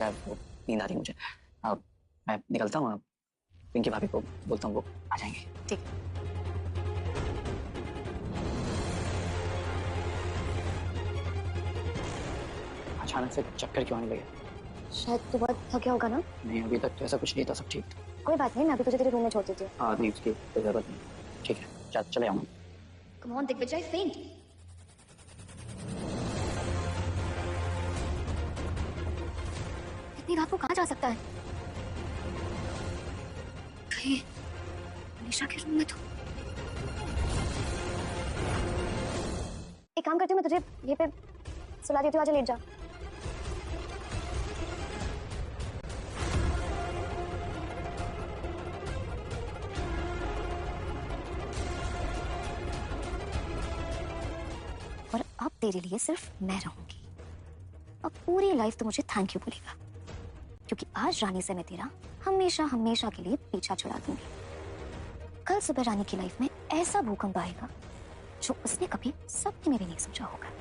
है, वो नींद आ रही है मुझे। मैं निकलता हूँ, पिंकी भाभी को बोलता हूँ, वो आ जाएंगे। ठीक है। अचानक से चक्कर क्यों आने लगे? शायद तू बहुत थक गया होगा ना। नहीं, अभी तक तो ऐसा कुछ नहीं था, सब ठीक था। कोई बात नहीं, मैं अभी तुझे तेरे रूम में छोड़ देती हूँ। हाँ नहीं, उसकी कोई जरूरत नहीं। ठीक है, चले आऊँ। कम ऑन दिग्विजय, फेंट। इतनी रात को कहाँ जा सकता है? कहीं अलीशा के रूम में तो। एक काम करती हूँ, मैं तुझे ये पे सुला देती हूँ, आजा लेट जा। और अब तेरे लिए सिर्फ मैं रहूंगी। अब पूरी लाइफ तो मुझे थैंक यू बोलेगा, क्योंकि आज रानी से मैं तेरा हमेशा हमेशा के लिए पीछा छुड़ा दूंगी। कल सुबह रानी की लाइफ में ऐसा भूकंप आएगा जो उसने कभी सपने में भी नहीं सोचा होगा।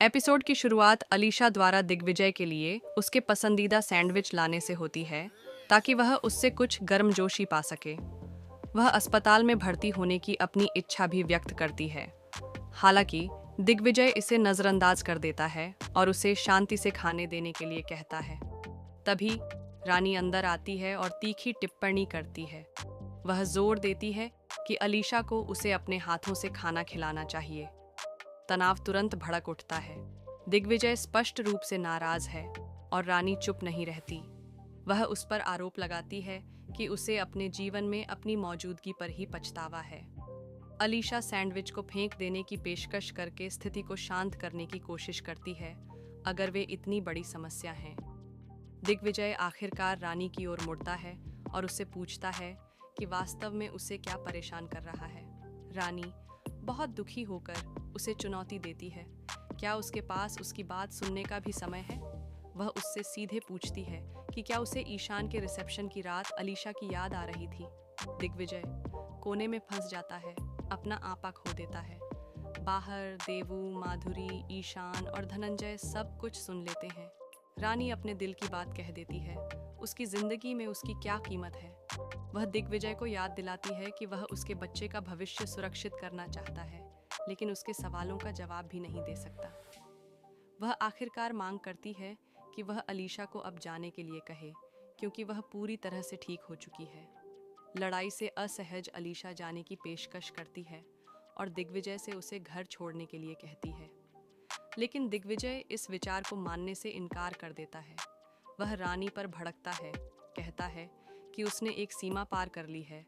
एपिसोड की शुरुआत अलीशा द्वारा दिग्विजय के लिए उसके पसंदीदा सैंडविच लाने से होती है, ताकि वह उससे कुछ गर्मजोशी पा सके। वह अस्पताल में भर्ती होने की अपनी इच्छा भी व्यक्त करती है। हालांकि दिग्विजय इसे नजरअंदाज कर देता है और उसे शांति से खाने देने के लिए कहता है। तभी रानी अंदर आती है और तीखी टिप्पणी करती है। वह जोर देती है कि अलीशा को उसे अपने हाथों से खाना खिलाना चाहिए। तनाव तुरंत भड़क उठता है। दिग्विजय स्पष्ट रूप से नाराज है और रानी चुप नहीं रहती। वह उस पर आरोप लगाती है कि उसे अपने जीवन में अपनी मौजूदगी पर ही पछतावा है। अलीशा सैंडविच को फेंक देने की पेशकश करके स्थिति को शांत करने की कोशिश करती है, अगर वे इतनी बड़ी समस्या हैं। दिग्विजय आखिरकार रानी की ओर मुड़ता है और उससे पूछता है कि वास्तव में उसे क्या परेशान कर रहा है। रानी बहुत दुखी होकर उसे चुनौती देती है। क्या उसके पास उसकी बात सुनने का भी समय है? वह उससे सीधे पूछती है कि क्या उसे ईशान के रिसेप्शन की रात अलीशा की याद आ रही थी। दिग्विजय कोने में फंस जाता है, अपना आपा खो देता है। बाहर देवू, माधुरी, ईशान और धनंजय सब कुछ सुन लेते हैं। रानी अपने दिल की बात कह देती है, उसकी जिंदगी में उसकी क्या कीमत है। वह दिग्विजय को याद दिलाती है कि वह उसके बच्चे का भविष्य सुरक्षित करना चाहता है, लेकिन उसके सवालों का जवाब भी नहीं दे सकता। वह आखिरकार मांग करती है कि वह अलीशा को अब जाने के लिए कहे, क्योंकि वह पूरी तरह से ठीक हो चुकी है। लड़ाई से असहज अलीशा जाने की पेशकश करती है और दिग्विजय से उसे घर छोड़ने के लिए कहती है। लेकिन दिग्विजय इस विचार को मानने से इनकार कर देता है। वह रानी पर भड़कता है, कहता है कि उसने एक सीमा पार कर ली है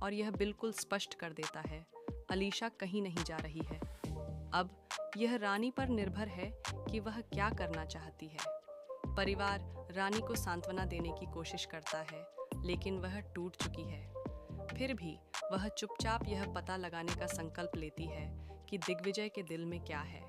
और यह बिल्कुल स्पष्ट कर देता है अलीशा कहीं नहीं जा रही है। अब यह रानी पर निर्भर है कि वह क्या करना चाहती है। परिवार रानी को सांत्वना देने की कोशिश करता है, लेकिन वह टूट चुकी है। फिर भी वह चुपचाप यह पता लगाने का संकल्प लेती है कि दिग्विजय के दिल में क्या है।